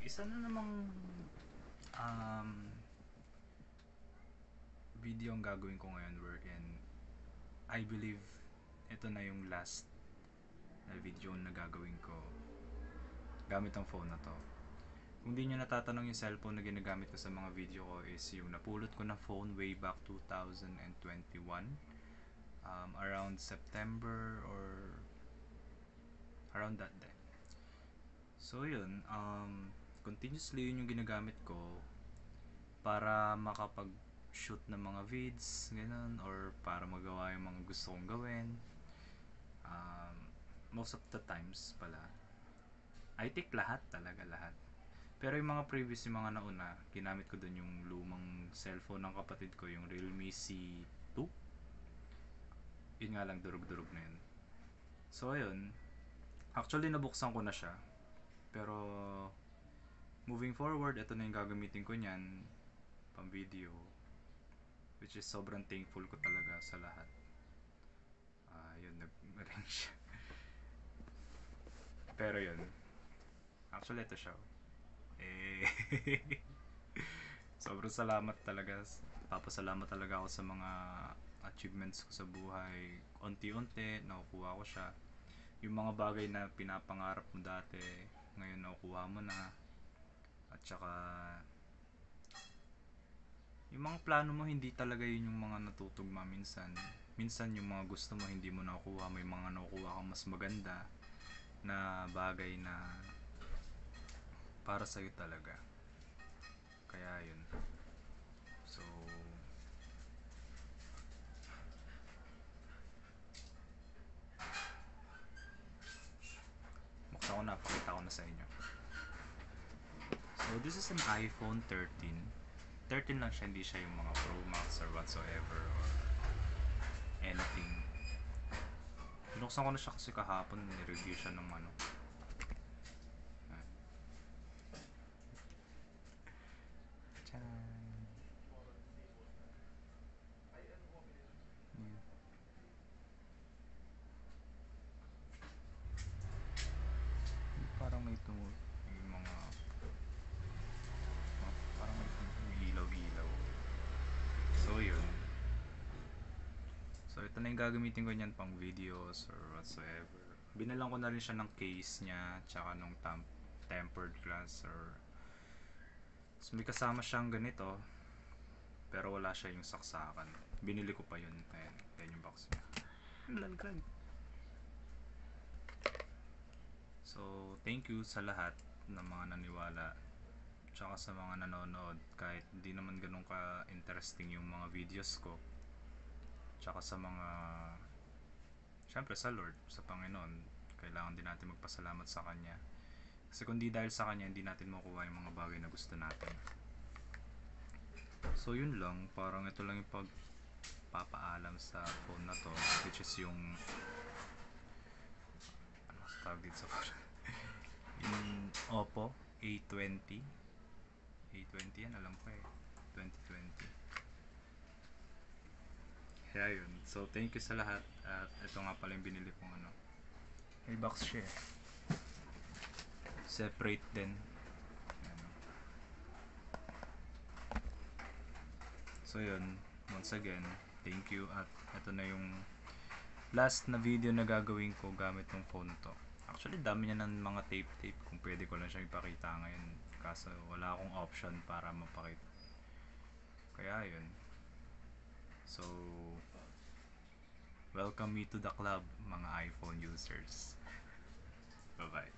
Isa na namang video ang gagawin ko ngayon wherein I believe ito na yung last na video na gagawin ko gamit ang phone na to. Kung di nyo natatanong, yung cellphone na ginagamit ko sa mga video ko is yung napulot ko na phone way back 2021, around September or around that day. So yun, continuously yun yung ginagamit ko para makapag-shoot ng mga vids, ganun, or para magawa yung mga gusto kong gawin. Most of the times pala, I think lahat talaga, lahat. Pero yung mga previous, yung mga nauna, ginamit ko dun yung lumang cellphone ng kapatid ko, yung Realme C2. Yun nga lang, durug-durug na yun. So ayun, actually nabuksan ko na siya. Pero moving forward, ito na yung gagamitin ko niyan pang video, which is sobrang thankful ko talaga sa lahat. Yun, nag-ring siya. Pero yun, actually ito siya. Sobrang salamat talaga. Papasalamat talaga ako sa mga achievements ko sa buhay. Unti-unti nakukuha ko siya. Yung mga bagay na pinapangarap mo dati, ngayon nakukuha mo na. At saka yung mga plano mo, hindi talaga yun yung mga natutugma minsan. Minsan yung mga gusto mo hindi mo nakukuha, may mga nakukuha kang mas maganda na bagay na para sa'yo talaga. Kaya yun. So buksan ko na, pakita ko na sa inyo. So this is an iPhone 13. 13 lang siya, hindi siya yung mga Pro Max or whatsoever or anything. Binuksan ko na siya kasi kahapon, nireview siya ng ano. Parang may yung mga parang may ilaw-ilaw. So yun. So ito na yung gagamitin ko niyan pang videos or whatsoever. Binalan ko na rin siya ng case niya, tsaka nung tempered glass or so, may kasama siyang ganito pero wala siya yung saksakan. Binili ko pa yun. Ayan, ayan yung box niya. Lalaglag. So thank you sa lahat ng mga naniwala tsaka sa mga nanonood kahit hindi naman ganun ka interesting yung mga videos ko, tsaka sa mga syempre sa Lord, sa Panginoon. Kailangan din natin magpasalamat sa Kanya kasi kung di dahil sa Kanya hindi natin makuha yung mga bagay na gusto natin. So yun lang, parang ito lang yung pagpapaalam sa phone na to, which is yung ano tawag dito sa phone yung Oppo A20. A20 yan, alam ko 2020. Kaya yun. So thank you sa lahat. At ito nga pala yung binili kong ano. May box siya. Separate din. Ayan. So yun. Once again, thank you. At ito na yung last na video na gagawin ko gamit ng phone to. Actually dami niya ng mga tape kung pwede ko lang siya ipakita ngayon. Kaso wala akong option para mapakita. Kaya yun. So welcome me to the club, mga iPhone users. Bye-bye.